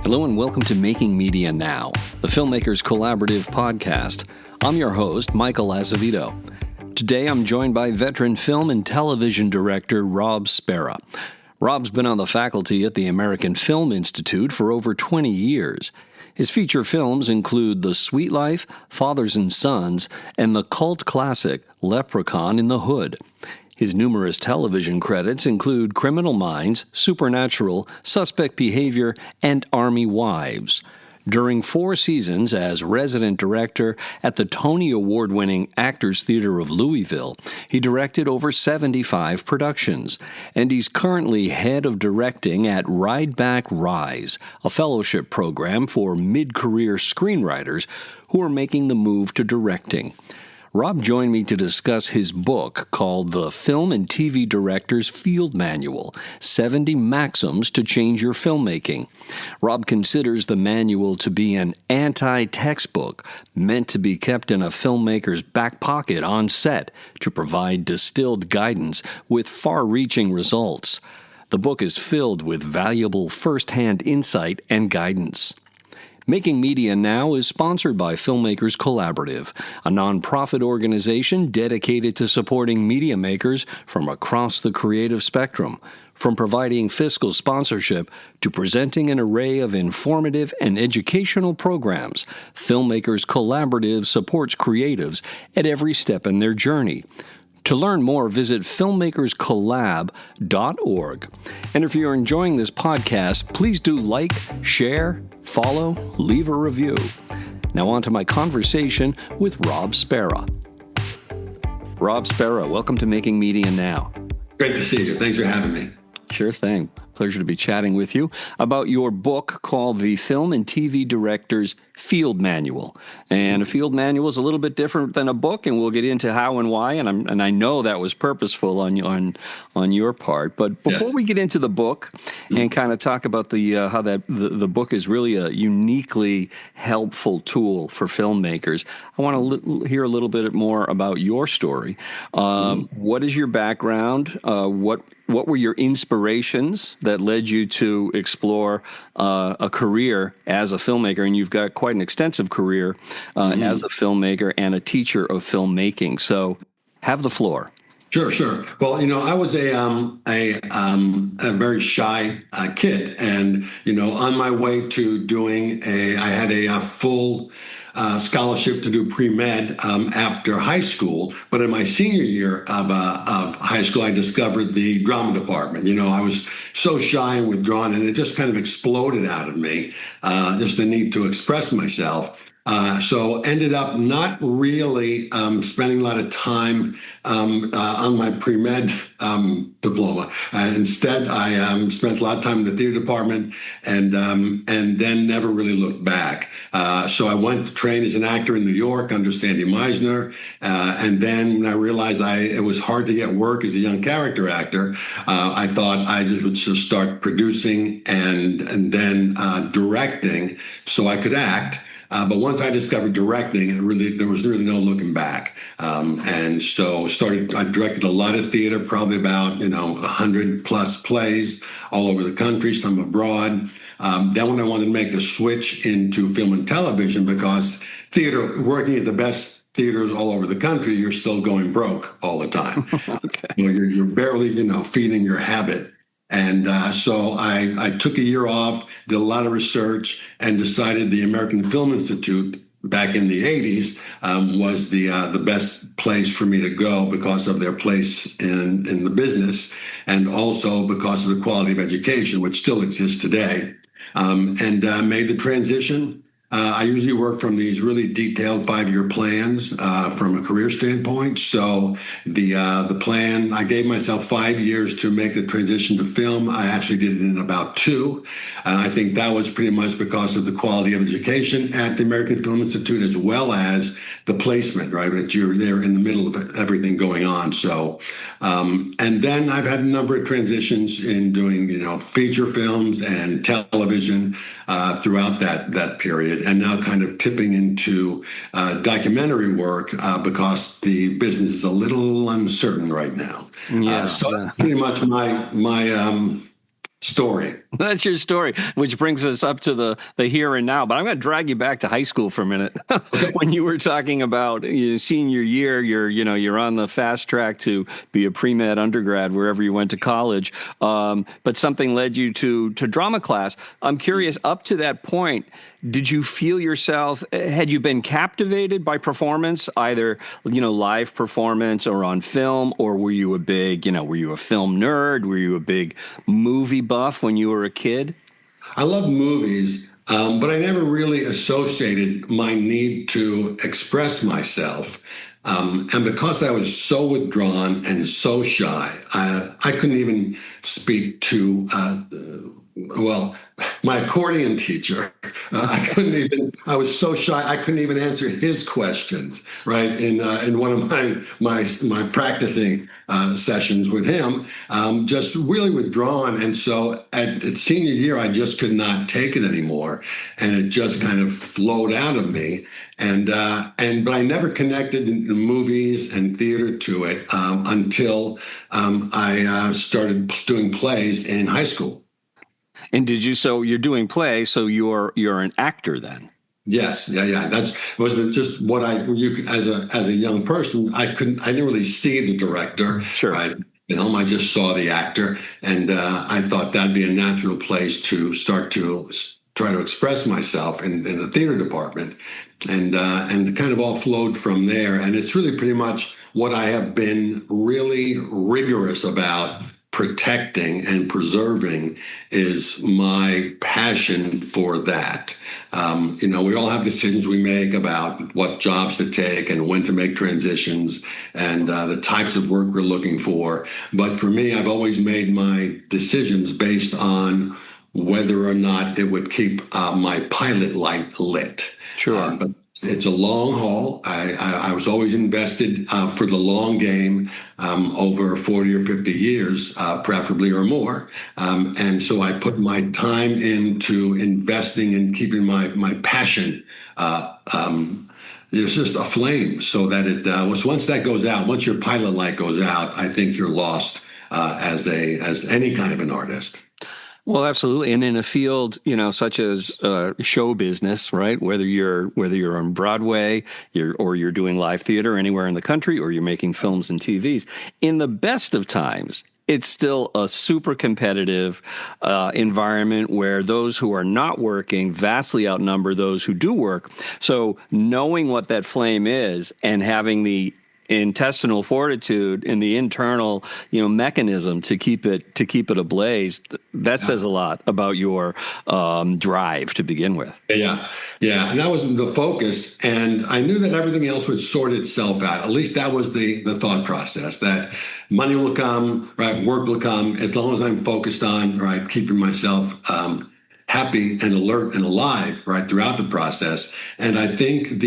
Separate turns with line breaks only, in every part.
Hello and welcome to Making Media Now, the Filmmakers Collaborative podcast. I'm your host, Michael Azevedo. Today I'm joined by veteran film and television director Rob Spera. Rob's been on the faculty at the American Film Institute for over 20 years. His feature films include The Sweet Life, Fathers and Sons, and the cult classic Leprechaun in the Hood. His numerous television credits include Criminal Minds, Supernatural, Suspect Behavior, and Army Wives. During 4 seasons as resident director at the Tony Award-winning Actors Theatre of Louisville, he directed over 75 productions, and he's currently head of directing at Rideback Rise, a fellowship program for mid-career screenwriters who are making the move to directing. Rob joined me to discuss his book called The Film and TV Director's Field Manual, 70 Maxims to Change Your Filmmaking. Rob considers the manual to be an anti-textbook meant to be kept in a filmmaker's back pocket on set to provide distilled guidance with far-reaching results. The book is filled with valuable first-hand insight and guidance. Making Media Now is sponsored by Filmmakers Collaborative, a nonprofit organization dedicated to supporting media makers from across the creative spectrum, from providing fiscal sponsorship to presenting an array of informative and educational programs. Filmmakers Collaborative supports creatives at every step in their journey. To learn more, visit filmmakerscollab.org. And if you're enjoying this podcast, please do like, share, follow, leave a review. Now on to my conversation with Rob Spera. Rob Spera, welcome to Making Media Now.
Great to see you. Thanks for having me.
Sure thing. Pleasure to be chatting with you about your book called The Film and TV Director's Field Manual. And a field manual is a little bit different than a book, and we'll get into how and why. And I know that was purposeful on your part. But before we get into the book and kind of talk about how the book is really a uniquely helpful tool for filmmakers, I want to hear a little bit more about your story. What is your background? What were your inspirations that led you to explore a career as a filmmaker? And you've got quite an extensive career as a filmmaker and a teacher of filmmaking. So have the floor.
Sure. Well, I was a very shy kid, and on my way to doing I had a full scholarship to do pre-med after high school. But in my senior year of high school, I discovered the drama department. I was so shy and withdrawn, and it just kind of exploded out of me, just the need to express myself. So ended up not really spending a lot of time on my pre-med diploma. Instead, I spent a lot of time in the theater department and then never really looked back. So I went to train as an actor in New York under Sandy Meisner. And then when I realized it was hard to get work as a young character actor, I thought I would just start producing and then directing so I could act. But once I discovered directing, there was really no looking back. And so I directed a lot of theater, probably about 100 plus plays all over the country, some abroad. Then when I wanted to make the switch into film and television, because theater, working at the best theaters all over the country, you're still going broke all the time. Okay. You're barely feeding your habit. And so I took a year off, did a lot of research, and decided the American Film Institute back in the 80s was the best place for me to go because of their place in the business, and also because of the quality of education, which still exists today, and made the transition. I usually work from these really detailed 5-year plans from a career standpoint. So the plan, I gave myself 5 years to make the transition to film. I actually did it in about 2. I think that was pretty much because of the quality of education at the American Film Institute, as well as the placement, right? That you're there in the middle of everything going on. So, and then I've had a number of transitions in doing, feature films and television throughout that period. And now kind of tipping into documentary work because the business is a little uncertain right now. So that's pretty much my story.
That's your story, which brings us up to the here and now. But I'm going to drag you back to high school for a minute. When you were talking about your senior year, you're on the fast track to be a pre-med undergrad wherever you went to college. But something led you to drama class. I'm curious, up to that point, did you feel yourself, had you been captivated by performance, either, live performance or on film, or were you were you a film nerd? Were you a big movie buff when you were a kid?
I love movies, but I never really associated my need to express myself. And because I was so withdrawn and so shy, I couldn't even speak to, my accordion teacher. I was so shy, I couldn't even answer his questions, right? In one of my practicing sessions with him, just really withdrawn. And so at senior year, I just could not take it anymore. And it just kind of flowed out of me. But I never connected in movies and theater to it until I started doing plays in high school.
And so you're doing plays, so you're an actor then?
Yes, yeah. That's wasn't just what as a young person, I didn't really see the director.
Sure.
Right? I just saw the actor, and I thought that'd be a natural place to start to try to express myself in the theater department, and kind of all flowed from there. And it's really pretty much what I have been really rigorous about protecting and preserving is my passion for that. We all have decisions we make about what jobs to take and when to make transitions and the types of work we're looking for. But for me, I've always made my decisions based on whether or not it would keep my pilot light lit.
Sure.
But it's a long haul. I was always invested for the long game over 40 or 50 years, preferably or more. And so I put my time into investing in keeping my passion. There's just a flame so that it was once that goes out, once your pilot light goes out, I think you're lost as any kind of an artist.
Well, absolutely, and in a field, such as show business, right? Whether you're on Broadway, or you're doing live theater anywhere in the country, or you're making films and TVs, in the best of times, it's still a super competitive environment where those who are not working vastly outnumber those who do work. So knowing what that flame is and having the intestinal fortitude and the internal, mechanism to keep it ablaze, that says a lot about your drive to begin with.
Yeah. And that was the focus. And I knew that everything else would sort itself out. At least that was the thought process, that money will come, right? Work will come, as long as I'm focused on, right, keeping myself happy and alert and alive, right, throughout the process. And I think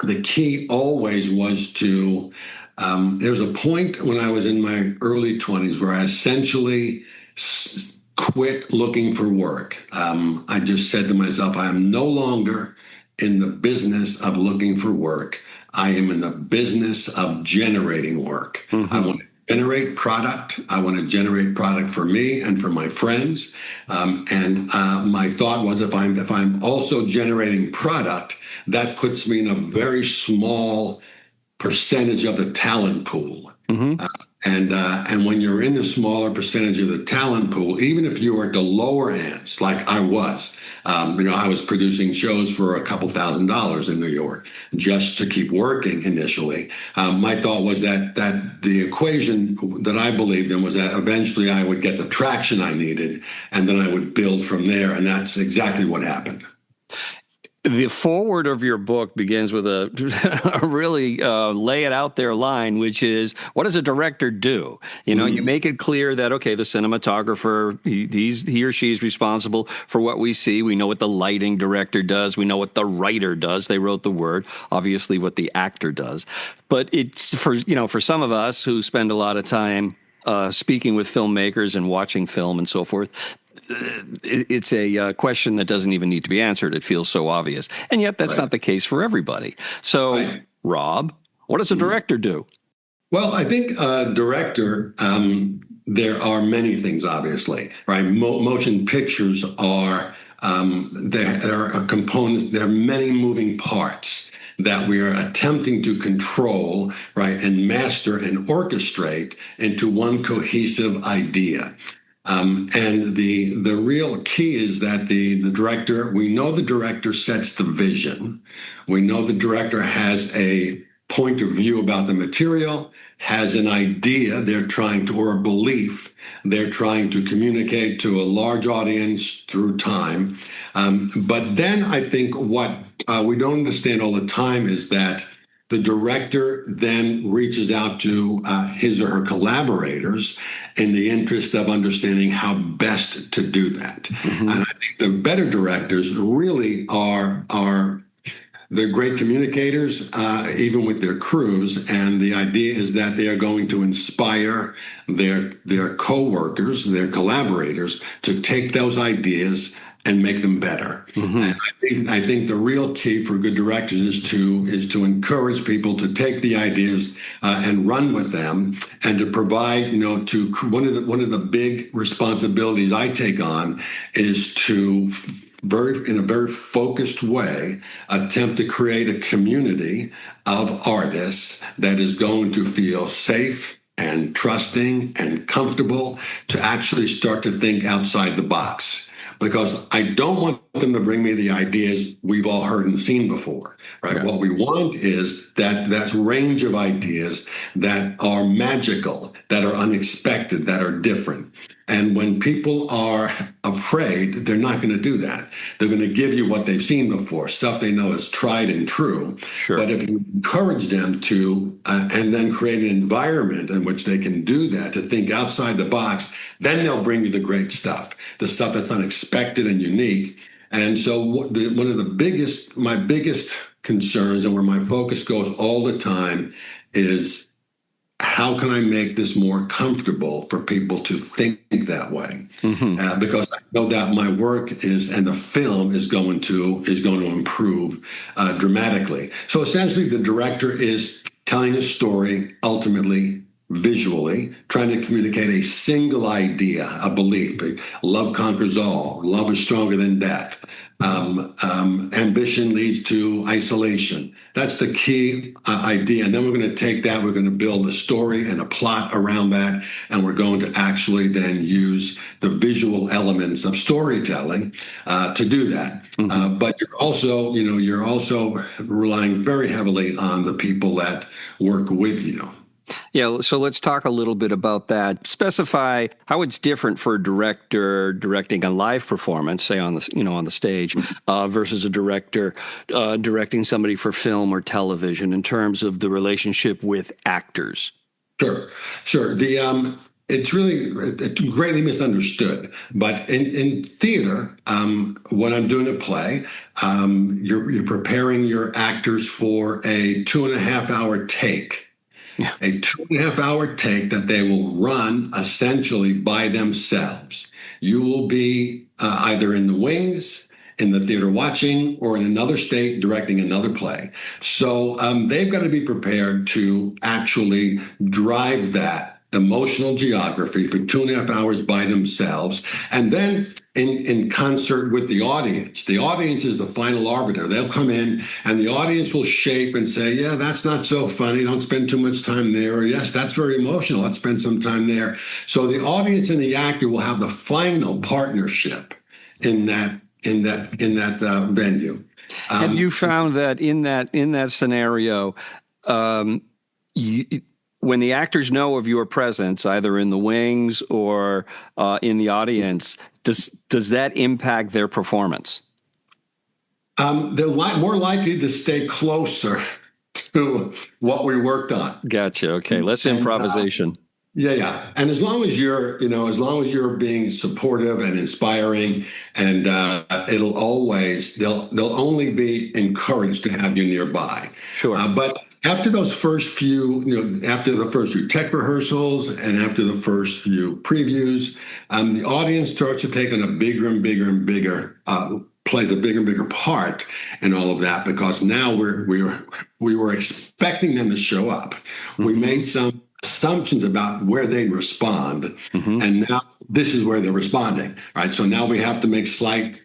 the key always was to, there's a point when I was in my early 20s where I essentially quit looking for work. I just said to myself, I am no longer in the business of looking for work. I am in the business of generating work. Mm-hmm. I want to generate product. I want to generate product for me and for my friends. And my thought was, if I'm also generating product, that puts me in a very small percentage of the talent pool. Mm-hmm. And when you're in a smaller percentage of the talent pool, even if you are at the lower ends, like I was, I was producing shows for a couple $1,000s in New York just to keep working initially. My thought was that the equation that I believed in was that eventually I would get the traction I needed, and then I would build from there. And that's exactly what happened.
The foreword of your book begins with a really lay it out there line, which is, what does a director do? You make it clear that, okay, the cinematographer, he or she is responsible for what we see. We know what the lighting director does. We know what the writer does. They wrote the word, obviously what the actor does. But it's for some of us who spend a lot of time speaking with filmmakers and watching film and so forth, it's a question that doesn't even need to be answered. It feels so obvious. And yet that's not the case for everybody. So, Rob, what does a director do?
Well, I think a director there are many things, obviously, right? Motion pictures are there are components. There are many moving parts that we are attempting to control, right, and master and orchestrate into one cohesive idea. And the real key is that the director, we know the director sets the vision. We know the director has a point of view about the material, has an idea they're trying to, or a belief they're trying to communicate to a large audience through time. But then I think what we don't understand all the time is that the director then reaches out to his or her collaborators in the interest of understanding how best to do that. Mm-hmm. And I think the better directors really are they're great communicators, even with their crews. And the idea is that they are going to inspire their co-workers, their collaborators, to take those ideas and make them better. Mm-hmm. And I think the real key for good directors is to encourage people to take the ideas and run with them, and to provide, to one of the big responsibilities I take on is to in a very focused way, attempt to create a community of artists that is going to feel safe and trusting and comfortable to actually start to think outside the box. Because I don't want them to bring me the ideas we've all heard and seen before, right? Yeah. What we want is that range of ideas that are magical, that are unexpected, that are different. And when people are afraid, they're not going to do that. They're going to give you what they've seen before, stuff they know is tried and true. Sure. But if you encourage them to, and then create an environment in which they can do that, to think outside the box, then they'll bring you the great stuff, the stuff that's unexpected and unique. And so one of my biggest concerns, and where my focus goes all the time, is how can I make this more comfortable for people to think that way? Mm-hmm. Because I know that my work and the film is going to improve dramatically. So essentially, the director is telling a story, ultimately visually, trying to communicate a single idea, a belief. Love conquers all. Love is stronger than death. Ambition leads to isolation. That's the key idea. And then we're going to take that, we're going to build a story and a plot around that, and we're going to actually then use the visual elements of storytelling to do that. Mm-hmm. But you're also relying very heavily on the people that work with you.
Yeah, so let's talk a little bit about that. Specify how it's different for a director directing a live performance, say on the stage, versus a director directing somebody for film or television in terms of the relationship with actors.
Sure. It's greatly misunderstood. But in theater, when I'm doing a play, you're preparing your actors for a 2.5-hour take. Yeah. A 2.5-hour take that they will run essentially by themselves. You will be either in the wings, in the theater watching, or in another state directing another play. So they've got to be prepared to actually drive that emotional geography for 2.5 hours by themselves, and then in concert with the audience. The audience is the final arbiter. They'll come in and the audience will shape and say, yeah, that's not so funny. Don't spend too much time there. Or yes, that's very emotional. Let's spend some time there. So the audience and the actor will have the final partnership in that venue.
Have you found that in that scenario, when the actors know of your presence, either in the wings or in the audience, does that impact their performance?
They're more likely to stay closer to what we worked on.
Gotcha. Okay, less improvisation.
Yeah. And as long as you're being supportive and inspiring, and they'll only be encouraged to have you nearby. Sure. But after those first few, after the first few tech rehearsals and after the first few previews, the audience starts to take on a bigger and bigger and bigger plays a bigger and bigger part in all of that, because now we were expecting them to show up. Mm-hmm. We made some assumptions about where they respond, and now this is where they're responding, right? So now we have to make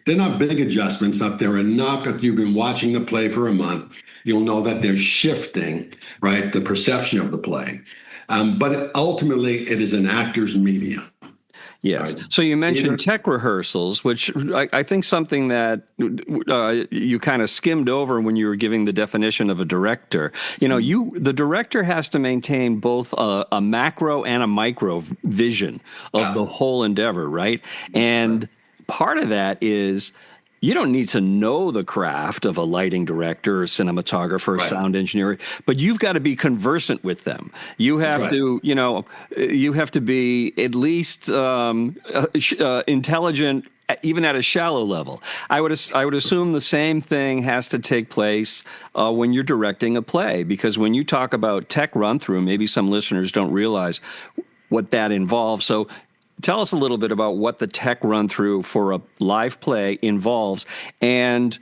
they're not big adjustments, but they're enough. If you've been watching the play for a month, you'll know that they're shifting, right, the perception of the play. But ultimately, it is an actor's medium.
Yes. So you mentioned tech rehearsals, which I think something that you kind of skimmed over when you were giving the definition of a director. The director has to maintain both a macro and a micro vision of the whole endeavor, right? And part of that is you don't need to know the craft of a lighting director or cinematographer or sound engineer, but you've got to be conversant with them. You have to, you have to be at least intelligent, even at a shallow level. I would assume the same thing has to take place when you're directing a play, because when you talk about tech run through, maybe some listeners don't realize what that involves. So tell us a little bit about what the tech run-through for a live play involves and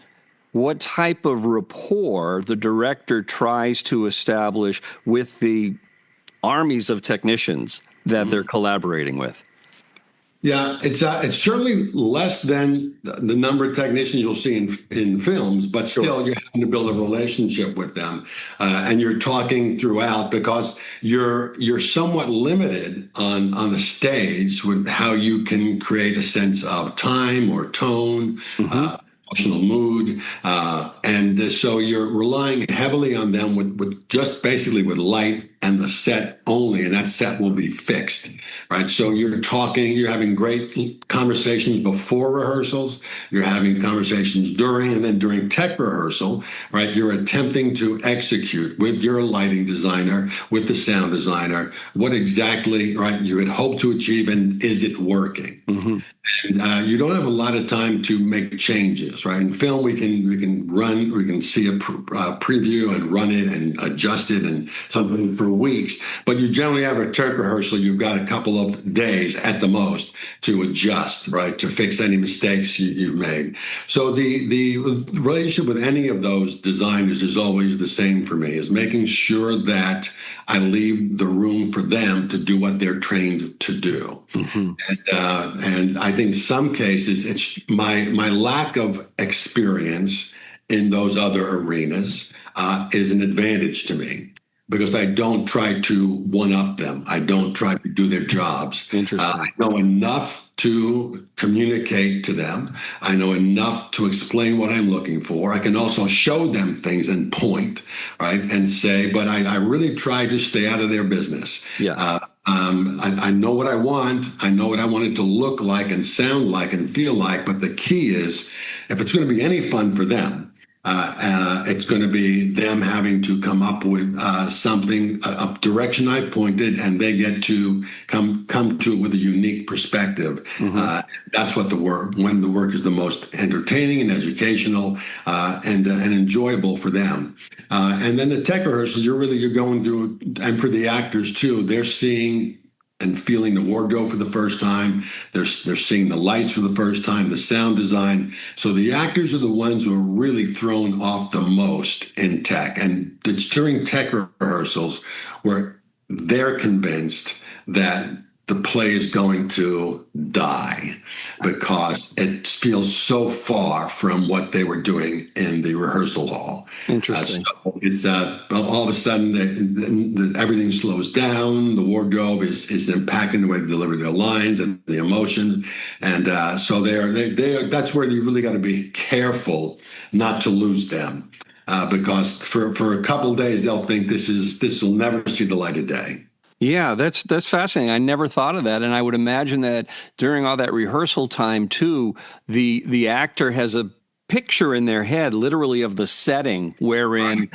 what type of rapport the director tries to establish with the armies of technicians that they're collaborating with.
Yeah, it's certainly less than the number of technicians you'll see in films, but still you're having to build a relationship with them, and you're talking throughout because you're somewhat limited on the stage with how you can create a sense of time or tone. Emotional mood, and so you're relying heavily on them with just basically with light and the set only, and that set will be fixed, right? So you're having great conversations before rehearsals, you're having conversations during, and then during tech rehearsal, right? You're attempting to execute with your lighting designer, with the sound designer, what exactly, right, you had hoped to achieve, and is it working? And you don't have a lot of time to make changes, right? In film, we can see a preview and run it and adjust it and something for weeks. But you generally have a tech rehearsal. You've got a couple of days at the most to adjust, right? To fix any mistakes you've made. So the relationship with any of those designers is always the same for me, is making sure that I leave the room for them to do what they're trained to do. And I think in some cases it's my lack of experience in those other arenas is an advantage to me, because I don't try to one-up them. I don't try to do their jobs. I know enough to communicate to them. I know enough to explain what I'm looking for. I can also show them things and point, right, and say, but I really try to stay out of their business. I know what I want. I know what I want it to look like and sound like and feel like. But the key is, if it's going to be any fun for them, it's going to be them having to come up with something, a direction I've pointed, and they get to come to it with a unique perspective. That's what when the work is the most entertaining and educational and enjoyable for them. And then the tech rehearsals, you're going through, and for the actors too, they're seeing and feeling the wardrobe for the first time. They're seeing the lights for the first time, the sound design. So the actors are the ones who are really thrown off the most in tech. And it's during tech rehearsals where they're convinced that the play is going to die because it feels so far from what they were doing in the rehearsal hall.
Interesting.
So it's all of a sudden everything slows down. The wardrobe is impacting the way they deliver their lines and the emotions, and so that's where you really got to be careful not to lose them, because for a couple of days they'll think this will never see the light of day.
Yeah, that's fascinating. I never thought of that, and I would imagine that during all that rehearsal time too, the actor has a picture in their head, literally, of the setting wherein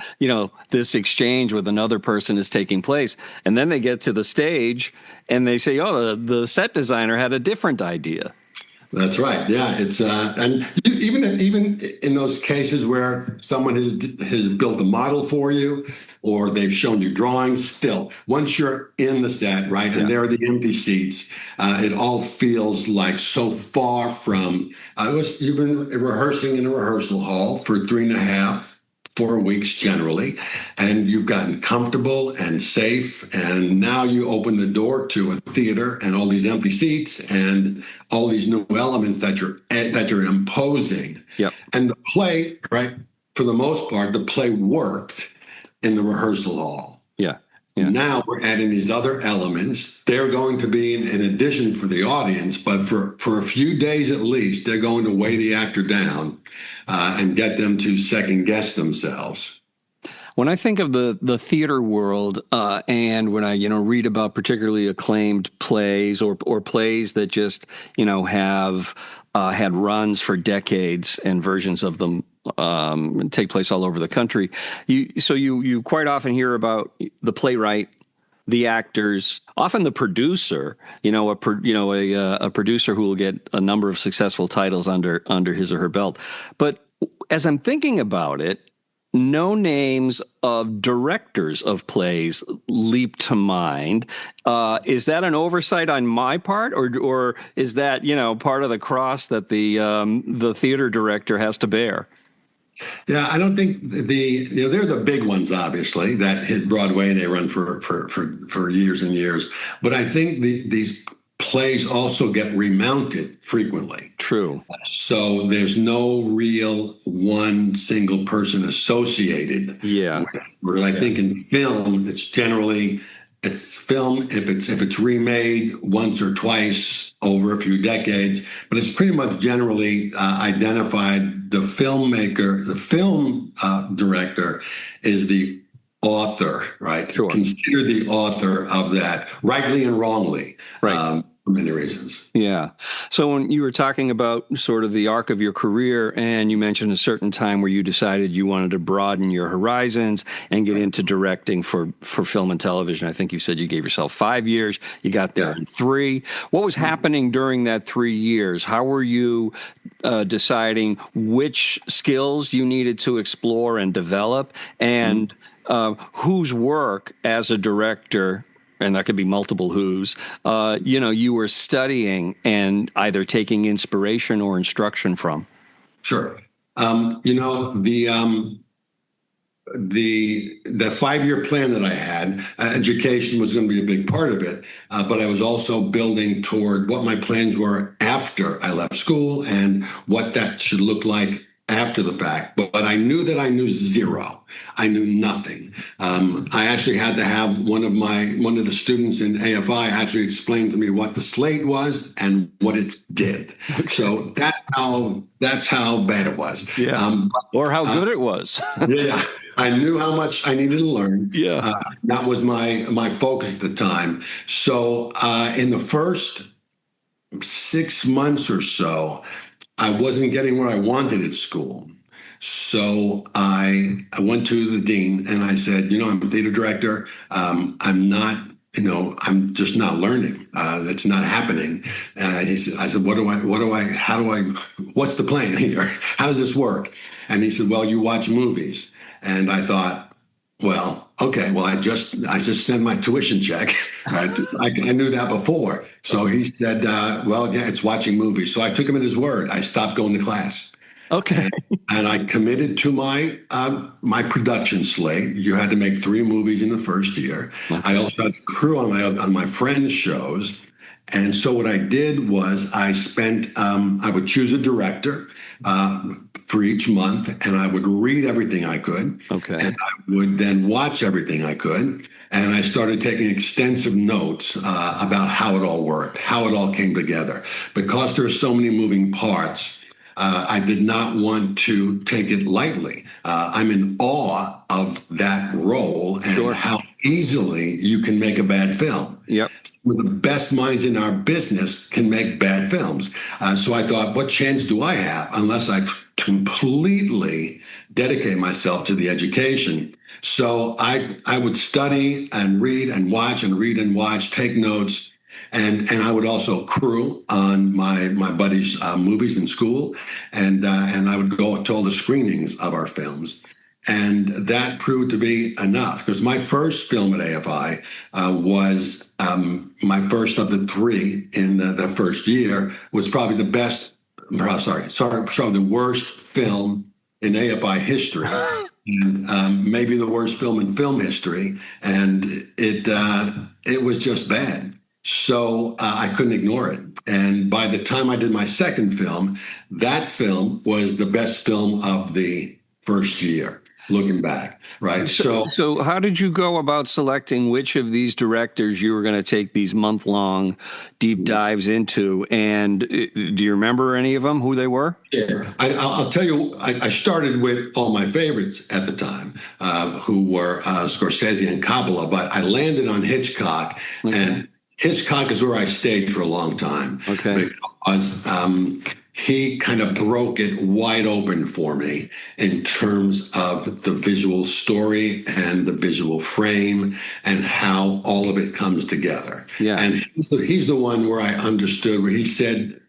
this exchange with another person is taking place, and then they get to the stage and they say, "Oh, the set designer had a different idea."
That's right. Yeah, it's and even in those cases where someone has built a model for you, or they've shown you drawings, still, once you're in the set, right, and there are the empty seats, it all feels like so far from. You've been rehearsing in a rehearsal hall for 3.5, 4 weeks generally, and you've gotten comfortable and safe, and now you open the door to a theater and all these empty seats and all these new elements that you're imposing.
Yep.
And the play, right, for the most part, the play worked in the rehearsal hall.
Yeah. Yeah.
Now we're adding these other elements. They're going to be in addition for the audience, but for a few days at least, they're going to weigh the actor down and get them to second guess themselves.
When I think of the theater world, and when I read about particularly acclaimed plays or plays that just have had runs for decades and versions of them take place all over the country, you quite often hear about the playwright, the actors, often the producer. A producer who will get a number of successful titles under his or her belt. But as I'm thinking about it, no names of directors of plays leap to mind. Is that an oversight on my part, or is that part of the cross that the theater director has to bear?
Yeah, I don't think they're the big ones, obviously, that hit Broadway and they run for years and years. But I think these plays also get remounted frequently.
True.
So there's no real one single person associated.
Yeah.
Whereas I think in film, it's film if it's remade once or twice over a few decades, but it's pretty much generally identified. The filmmaker, the film director, is the author, right?
Sure.
Consider the author of that, rightly and wrongly.
Right.
For many reasons.
Yeah. So when you were talking about sort of the arc of your career, and you mentioned a certain time where you decided you wanted to broaden your horizons and get into directing for film and television, I think you said you gave yourself 5 years. You got there in 3. What was happening during that 3 years? How were you deciding which skills you needed to explore and develop, and whose work as a director, and that could be multiple who's, you were studying and either taking inspiration or instruction from?
Sure. The 5-year plan that I had, education was going to be a big part of it, but I was also building toward what my plans were after I left school and what that should look like after the fact. But I knew that I knew zero. I knew nothing. I actually had to have one of the students in AFI actually explain to me what the slate was and what it did. Okay. So that's how bad it was.
Yeah. Or how good it was.
Yeah. I knew how much I needed to learn.
Yeah.
That was my focus at the time. So in the first 6 months or so, I wasn't getting what I wanted at school. So I went to the dean and I said, I'm a theater director. I'm I'm just not learning. It's not happening. I said, what's the plan here? How does this work? And he said, well, you watch movies. And I thought, well, okay, well, I just sent my tuition check. I knew that before. So he said, well, yeah, it's watching movies. So I took him at his word. I stopped going to class.
Okay.
And I committed to my production slate. You had to make 3 movies in the first year. Okay. I also had a crew on my friends' shows. And so what I did was I would choose a director for each month, and I would read everything I could.
Okay.
And I would then watch everything I could. And I started taking extensive notes about how it all worked, how it all came together. Because there are so many moving parts, I did not want to take it lightly. I'm in awe of that role and how easily you can make a bad film.
Yep.
Some of the best minds in our business can make bad films. So I thought, what chance do I have unless I completely dedicate myself to the education? So I would study and read and watch and read and watch, take notes. And I would also crew on my buddies' movies in school, and I would go to all the screenings of our films, and that proved to be enough. Because my first film at AFI was my first of the 3 in the first year. Was probably the best. Sorry, the worst film in AFI history. and maybe the worst film in film history, and it was just bad. So I couldn't ignore it. And by the time I did my second film, that film was the best film of the first year, looking back, right?
So how did you go about selecting which of these directors you were going to take these month-long deep dives into? And do you remember any of them, who they were?
Yeah, I'll tell you, I started with all my favorites at the time, who were Scorsese and Coppola, but I landed on Hitchcock, and Hitchcock is where I stayed for a long time.
Okay.
Because he kind of broke it wide open for me in terms of the visual story and the visual frame and how all of it comes together.
Yeah.
And he's the one where I understood, where he said,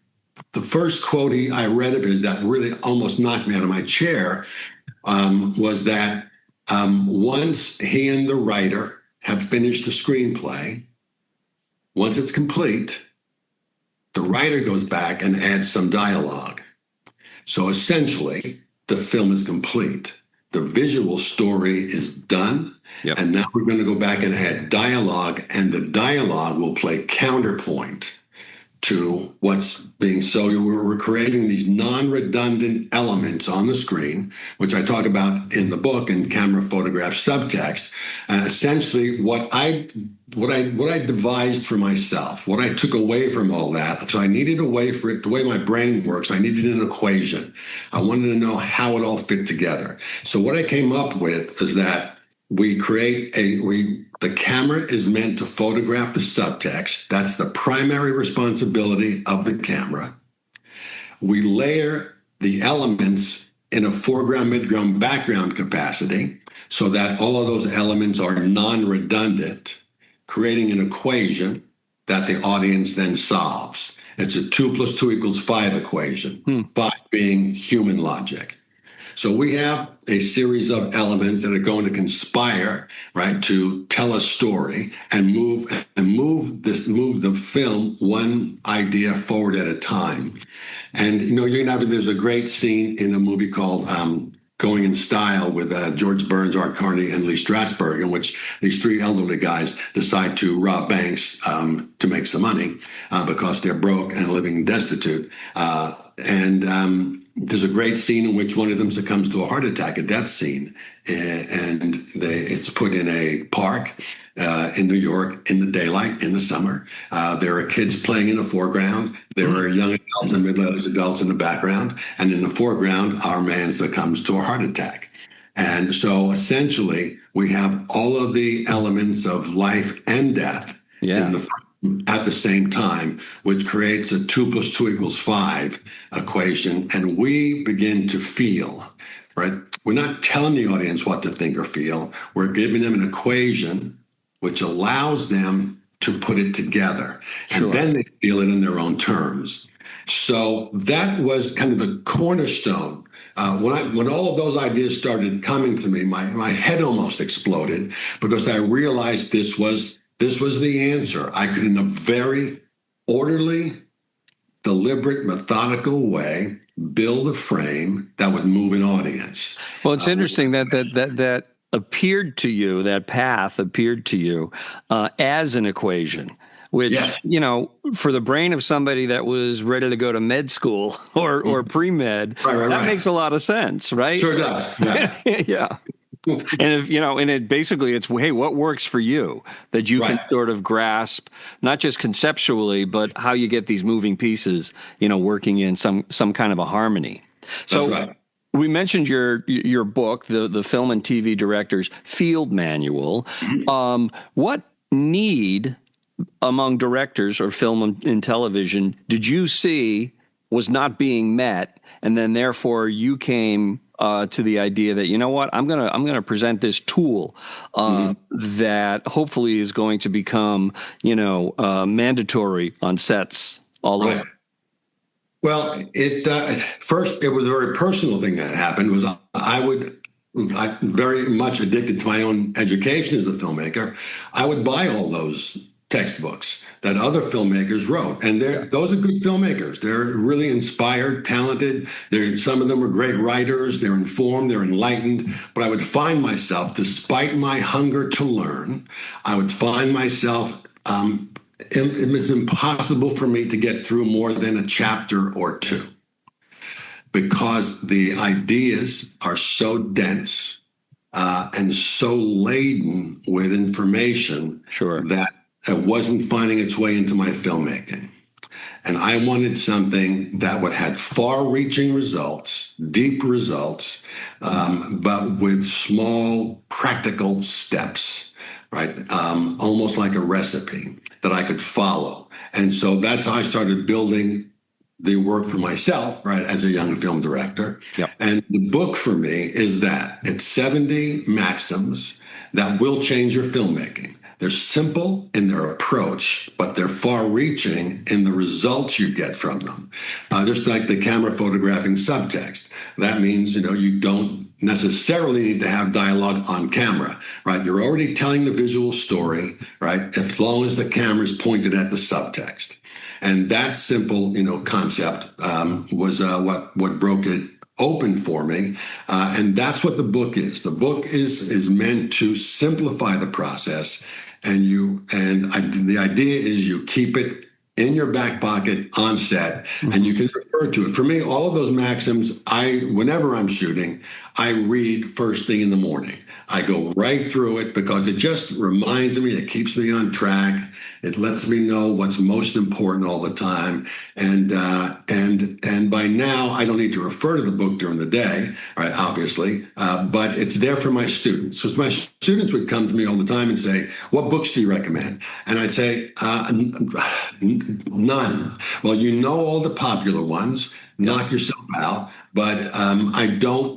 the first quote I read of his that really almost knocked me out of my chair was that once he and the writer have finished the screenplay, once it's complete, the writer goes back and adds some dialogue. So essentially, the film is complete. The visual story is done.
Yep.
And now we're going to go back and add dialogue, and the dialogue will play counterpoint to what's being. So we're creating these non-redundant elements on the screen, which I talk about in the book in Camera Photograph Subtext. And essentially what I devised for myself, what I took away from all that, so I needed a way for it, the way my brain works, I needed an equation. I wanted to know how it all fit together. So what I came up with is that the camera is meant to photograph the subtext. That's the primary responsibility of the camera. We layer the elements in a foreground, midground, background capacity so that all of those elements are non-redundant, creating an equation that the audience then solves. It's a 2 + 2 = 5 equation, 5 being human logic. So we have a series of elements that are going to conspire, right, to tell a story and move the film one idea forward at a time. And there's a great scene in a movie called Going in Style with George Burns, Art Carney, and Lee Strasberg, in which these three elderly guys decide to rob banks to make some money because they're broke and living destitute. There's a great scene in which one of them succumbs to a heart attack, a death scene, and it's put in a park in New York in the daylight in the summer. There are kids playing in the foreground. There are young adults and middle-aged adults in the background. And in the foreground, our man succumbs to a heart attack. And so essentially, we have all of the elements of life and death at the same time, which creates a 2 + 2 = 5 equation. And we begin to feel, right? We're not telling the audience what to think or feel. We're giving them an equation which allows them to put it together. And then they feel it in their own terms. So that was kind of the cornerstone. When all of those ideas started coming to me, my head almost exploded because I realized this was the answer. I could, in a very orderly, deliberate, methodical way, build a frame that would move an audience.
Well, it's interesting that appeared to you, that path appeared to you as an equation, which, for the brain of somebody that was ready to go to med school or pre-med, that makes a lot of sense, right?
Sure does. Yeah.
Yeah. And it's, hey, what works for you that you can sort of grasp, not just conceptually, but how you get these moving pieces, working in some kind of a harmony. So we mentioned your book, the Film and TV Director's Field Manual. What need among directors or film and television did you see was not being met, and then therefore you came to the idea that, I'm gonna present this tool that hopefully is going to become mandatory on sets all over.
Well, first it was a very personal thing that happened. Was I'm very much addicted to my own education as a filmmaker. I would buy all those textbooks that other filmmakers wrote. And those are good filmmakers. They're really inspired, talented. Some of them are great writers. They're informed, they're enlightened. But I would find myself, despite my hunger to learn, I would find myself, it was impossible for me to get through more than a chapter or two because the ideas are so dense and so laden with information that it wasn't finding its way into my filmmaking. And I wanted something that would have far-reaching results, deep results, but with small, practical steps, right? Almost like a recipe that I could follow. And so that's how I started building the work for myself, right, as a young film director.
Yep.
And the book for me is that. It's 70 maxims that will change your filmmaking. They're simple in their approach, but they're far-reaching in the results you get from them. Just like the camera photographing subtext. That means, you don't necessarily need to have dialogue on camera, right? You're already telling the visual story, right, as long as the camera is pointed at the subtext. And that simple, concept was what broke it open for me. And that's what the book is. The book is meant to simplify the process. The idea is you keep it in your back pocket on set, and you can refer to it. For me, all of those maxims, whenever I'm shooting, I read first thing in the morning. I go right through it because it just reminds me, it keeps me on track. It lets me know what's most important all the time. And by now, I don't need to refer to the book during the day, right, obviously, but it's there for my students. So my students would come to me all the time and say, what books do you recommend? And I'd say, none. Well, all the popular ones, knock yourself out. But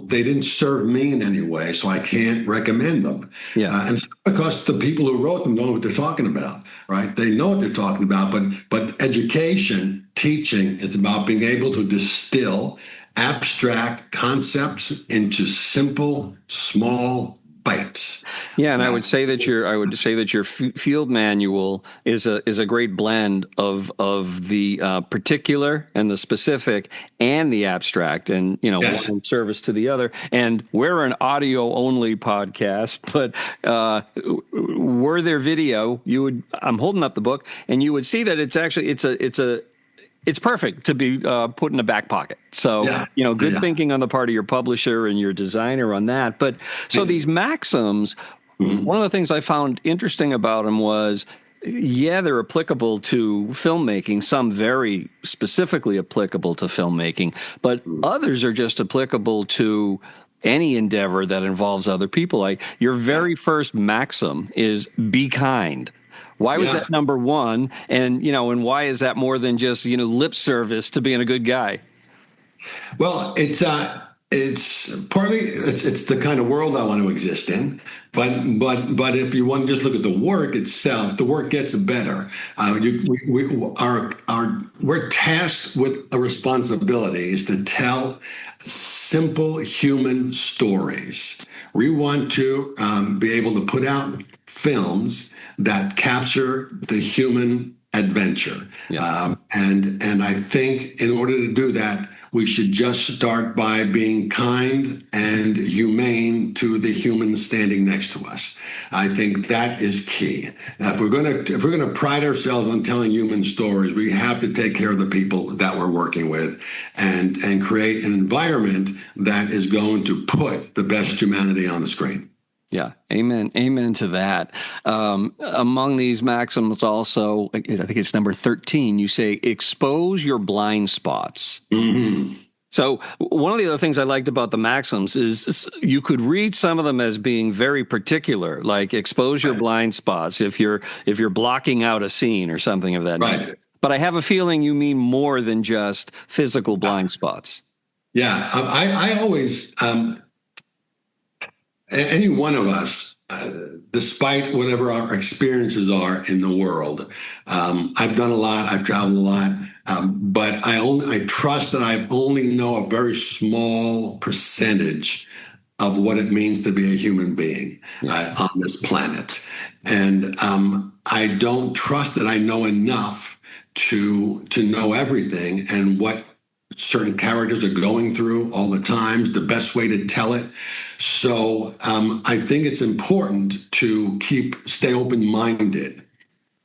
they didn't serve me in any way, so I can't recommend them. Yeah. And it's because the people who wrote them know what they're talking about, right? They know what they're talking about, but education, teaching is about being able to distill abstract concepts into simple, small bites.
Yeah, and I would say that your field manual is a great blend of the particular and the specific and the abstract, and yes, one in service to the other. And we're an audio only podcast, but were there video, I'm holding up the book, and you would see that it's perfect to be put in a back pocket. So, good thinking on the part of your publisher and your designer on that. But so these maxims, one of the things I found interesting about them was, they're applicable to filmmaking, some very specifically applicable to filmmaking, but others are just applicable to any endeavor that involves other people. Like your very first maxim is be kind. Why was that number one? And, and why is that more than just, lip service to being a good guy?
Well, it's partly, it's the kind of world I want to exist in. But if you want to just look at the work itself, the work gets better. We're tasked with a responsibility is to tell simple human stories. We want to be able to put out films that capture the human adventure. Yeah. And I think in order to do that, we should just start by being kind and humane to the humans standing next to us. I think that is key. Now, if we're going to pride ourselves on telling human stories, we have to take care of the people that we're working with and create an environment that is going to put the best humanity on the screen.
Yeah, amen to that. Among these maxims also, I think it's number 13, you say, expose your blind spots. Mm-hmm. So one of the other things I liked about the maxims is you could read some of them as being very particular, like expose your blind spots if you're blocking out a scene or something of that nature. But I have a feeling you mean more than just physical blind spots.
Yeah, I always... any one of us, despite whatever our experiences are in the world, I've done a lot, I've traveled a lot, but I trust that I only know a very small percentage of what it means to be a human being on this planet. And I don't trust that I know enough to know everything and what certain characters are going through all the times, the best way to tell it. So I think it's important to stay open-minded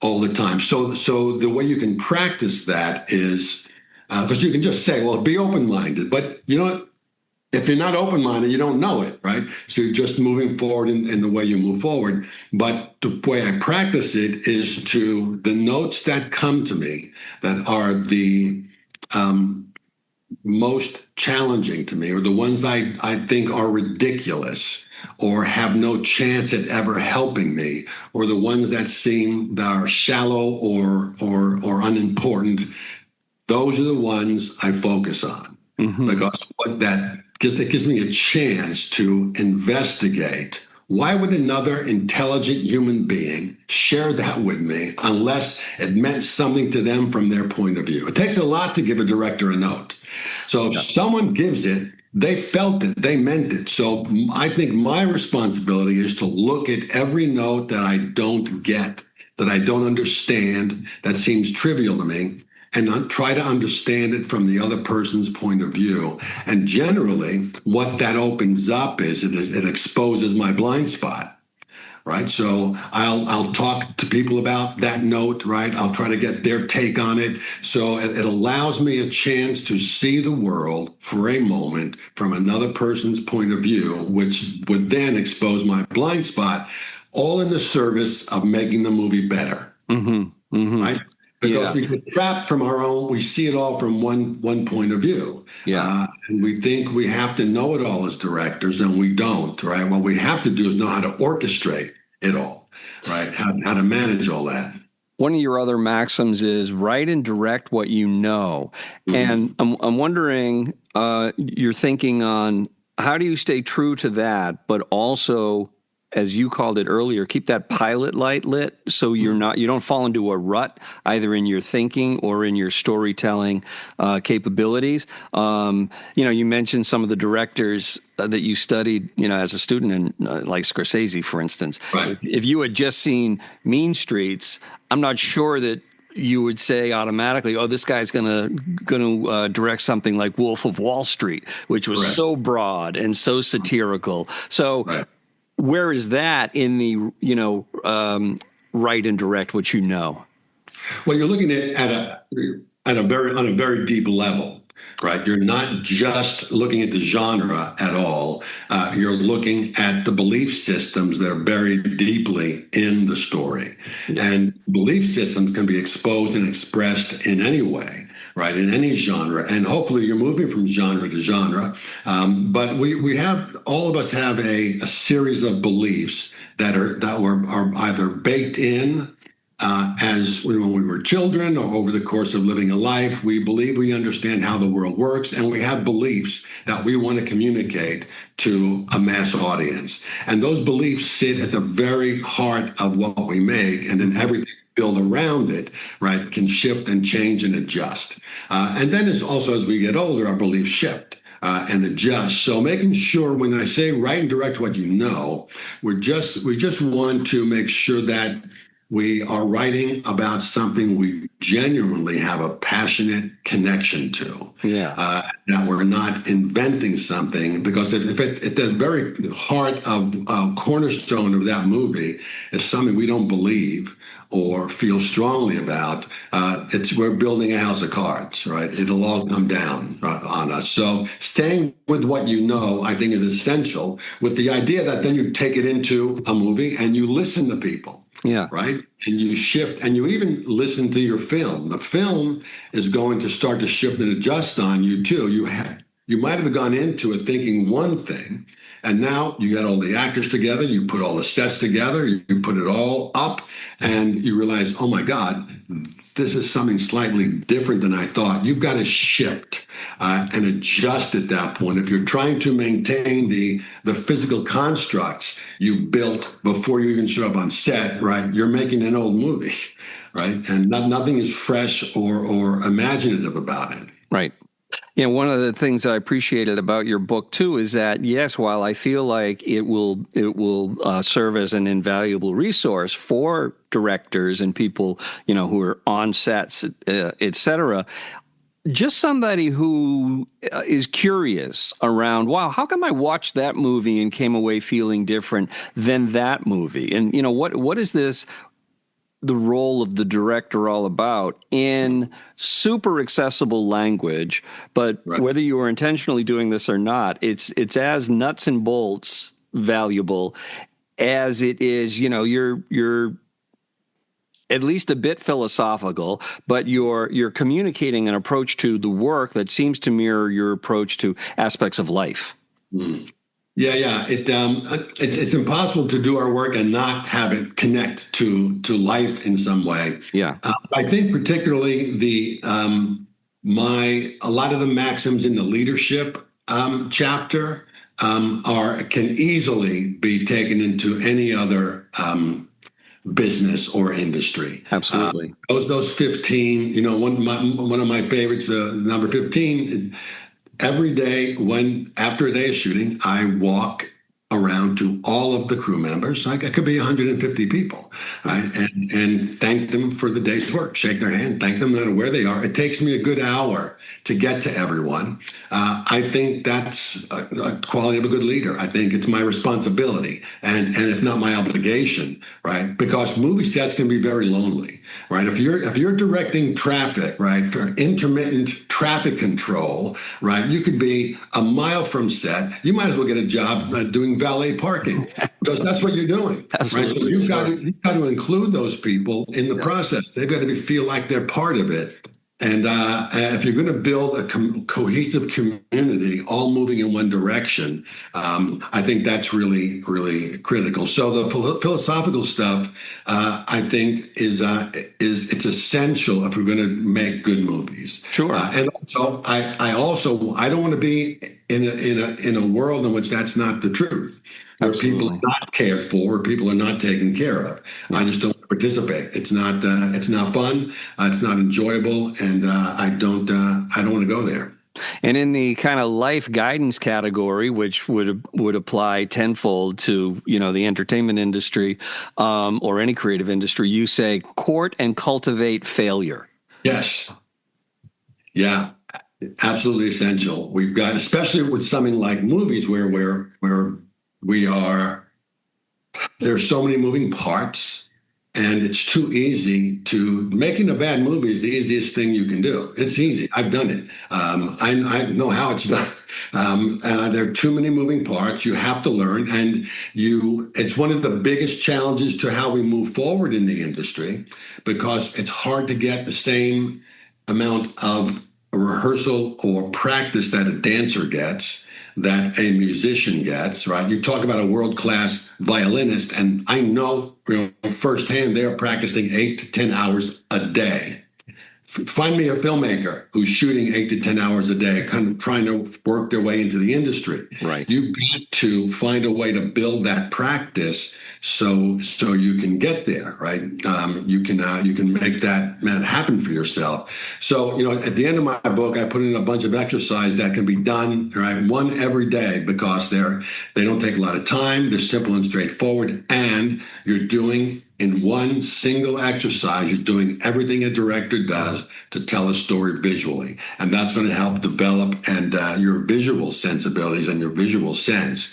all the time. So the way you can practice that is, because you can just say, well, be open-minded, but you know what? If you're not open-minded, you don't know it, right? So you're just moving forward in the way you move forward. But the way I practice it is to the notes that come to me that are the most challenging to me, or the ones I think are ridiculous or have no chance at ever helping me, or the ones that are shallow or unimportant. Those are the ones I focus on, because it gives me a chance to investigate. Why would another intelligent human being share that with me unless it meant something to them from their point of view? It takes a lot to give a director a note. So if someone gives it, they felt it, they meant it. So I think my responsibility is to look at every note that I don't get, that I don't understand, that seems trivial to me, and try to understand it from the other person's point of view. And generally, what that opens up is it exposes my blind spot. Right. So I'll talk to people about that note. Right. I'll try to get their take on it. So it allows me a chance to see the world for a moment from another person's point of view, which would then expose my blind spot, all in the service of making the movie better. Right. Because we get trapped from our own, we see it all from one point of view. And we think we have to know it all as directors, and we don't, right? What we have to do is know how to orchestrate it all, right? How to manage all that.
One of your other maxims is write and direct what you know. And I'm wondering your thinking on how do you stay true to that, but also, as you called it earlier, keep that pilot light lit so you don't fall into a rut either in your thinking or in your storytelling capabilities. You mentioned some of the directors that you studied, as a student, in like Scorsese, for instance.
Right.
If you had just seen Mean Streets, I'm not sure that you would say automatically, oh, this guy's going to direct something like Wolf of Wall Street, which was so broad and so satirical. So where is that in the, write and direct what you know?
Well, you're looking at on a very deep level, right? You're not just looking at the genre at all. You're looking at the belief systems that are buried deeply in the story. And belief systems can be exposed and expressed in any way, right? In any genre. And hopefully you're moving from genre to genre. But all of us have a series of beliefs that are either baked in as when we were children or over the course of living a life. We believe we understand how the world works, and we have beliefs that we want to communicate to a mass audience. And those beliefs sit at the very heart of what we make, and then everything built around it, right, can shift and change and adjust. And then as we get older, our beliefs shift. And adjust. So making sure when I say write and direct what you know, we just want to make sure that we are writing about something we genuinely have a passionate connection to. That we're not inventing something, because if at the very heart of cornerstone of that movie is something we don't believe or feel strongly about, we're building a house of cards, right? It'll all come down on us. So staying with what you know, I think, is essential, with the idea that then you take it into a movie and you listen to people. Right. And you shift, and you even listen to your film. The film is going to start to shift and adjust on you too. You might have gone into it thinking one thing, and now you got all the actors together, you put all the sets together, you put it all up, and you realize, oh my God, this is something slightly different than I thought. You've got to shift and adjust at that point. If you're trying to maintain the physical constructs you built before you even show up on set, right, you're making an old movie, right? And nothing is fresh or imaginative about it.
Right. One of the things I appreciated about your book too is that, yes, while I feel like it will serve as an invaluable resource for directors and people, who are on sets, et cetera, just somebody who is curious around, wow, how come I watched that movie and came away feeling different than that movie? And, what is this, the role of the director all about in super accessible language? But
Right.
whether you were intentionally doing this or not, it's as nuts and bolts valuable as it is, you're at least a bit philosophical, but you're communicating an approach to the work that seems to mirror your approach to aspects of life.
Mm. Yeah. It's impossible to do our work and not have it connect to life in some way.
Yeah,
I think particularly a lot of the maxims in the leadership chapter can easily be taken into any other business or industry.
absolutely.
Those 15, one of my favorites, number 15. Every day, after a day of shooting, I walk around to all of the crew members. Like, it could be 150 people, right? And thank them for the day's work. Shake their hand, thank them no matter where they are. It takes me a good hour to get to everyone. I think that's a quality of a good leader. I think it's my responsibility, and if not my obligation, right? Because movie sets can be very lonely, right? If you're directing traffic, right, for intermittent traffic control, right, you could be a mile from set. You might as well get a job doing valet parking, because that's what you're doing.
Absolutely.
Right? So you've got to include those people in the process. They've got to feel like they're part of it. And if you're going to build a cohesive community, all moving in one direction, I think that's really, really critical. So the philosophical stuff, I think, is it's essential if we're going to make good movies.
Sure.
And also, I don't want to be in a world in which that's not the truth, where
Absolutely.
people are not cared for, or people are not taken care of. I just don't participate. It's not fun. It's not enjoyable, and I don't want to go there.
And in the kind of life guidance category, which would apply tenfold to the entertainment industry or any creative industry, you say court and cultivate failure.
Yes. Yeah. Absolutely essential. We've got, especially with something like movies, where we are, there's so many moving parts, and it's too easy to making a bad movie is the easiest thing you can do. It's easy. I've done it. I know how it's done. There are too many moving parts. You have to learn, and it's one of the biggest challenges to how we move forward in the industry, because it's hard to get the same amount of rehearsal or practice that a dancer gets, that a musician gets, right? You talk about a world-class violinist, and I know, firsthand, they're practicing 8 to 10 hours a day. Find me a filmmaker who's shooting 8 to 10 hours a day, kind of trying to work their way into the industry.
Right.
You've got to find a way to build that practice so you can get there, right? You can make that happen for yourself. So, at the end of my book, I put in a bunch of exercises that can be done, right, one every day, because they don't take a lot of time. They're simple and straightforward, and you're doing in one single exercise, you're doing everything a director does to tell a story visually. And that's going to help develop your visual sensibilities and your visual sense.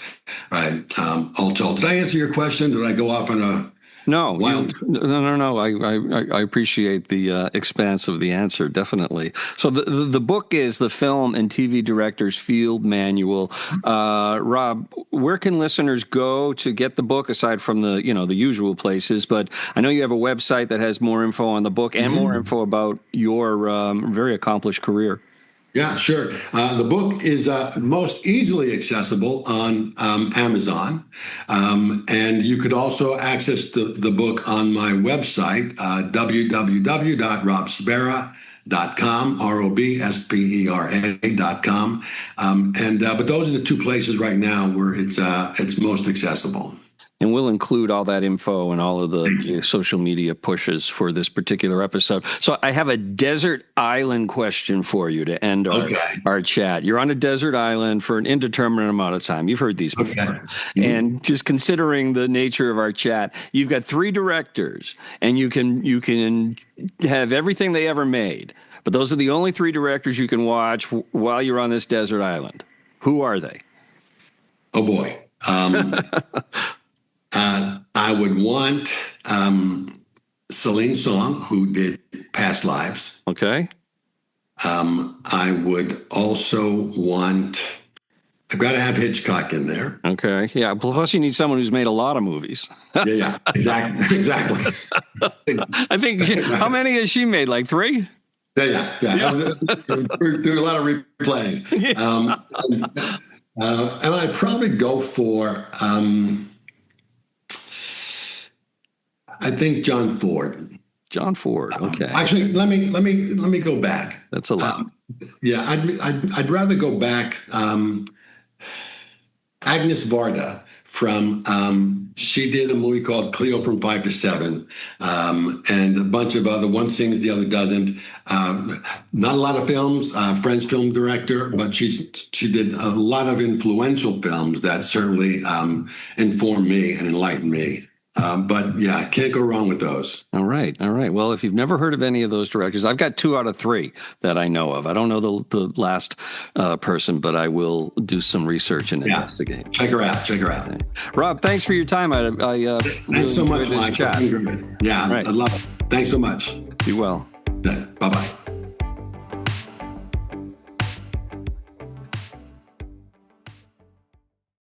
Right. All told. Did I answer your question? Did I go off on a
No,
wild?
no. I appreciate the expanse of the answer, definitely. So the book is the Film and TV Director's Field Manual. Rob, where can listeners go to get the book, aside from the usual places? But I know you have a website that has more info on the book and more info about your very accomplished career.
Yeah, sure. The book is most easily accessible on Amazon. And you could also access the book on my website, www.robspera.com, ROBSPERA.com. But those are the two places right now where it's most accessible.
And we'll include all that info and all of the social media pushes for this particular episode. So I have a desert island question for you to end our chat. You're on a desert island for an indeterminate amount of time. You've heard these before. Okay. Mm-hmm. And just considering the nature of our chat, you've got 3 directors, and you can have everything they ever made. But those are the only 3 directors you can watch while you're on this desert island. Who are they?
Oh, boy. I would want Celine Song, who did Past Lives.
Okay.
I would also want... I've got to have Hitchcock in there.
Okay. Yeah. Plus, you need someone who's made a lot of movies.
Yeah. Exactly.
I think... How many has she made? Like 3?
Yeah. We're doing a lot of replaying. And I'd probably go for... I think John Ford.
John Ford. Okay.
Actually, let me go back.
That's a lot.
I'd rather go back. Agnes Varda from she did a movie called Cleo from 5 to 7, and a bunch of other. One sings, the other doesn't. Not a lot of films. French film director, but she did a lot of influential films that certainly informed me and enlightened me. But yeah, can't go wrong with those.
All right. Well, if you've never heard of any of those directors, I've got 2 out of 3 that I know of. I don't know the last person, but I will do some research and investigate.
Check her out.
Okay. Rob, thanks for your time.
Thanks so much, Mike.
Chat.
Yeah, right. I love it. Thanks so much.
Be well.
Bye-bye.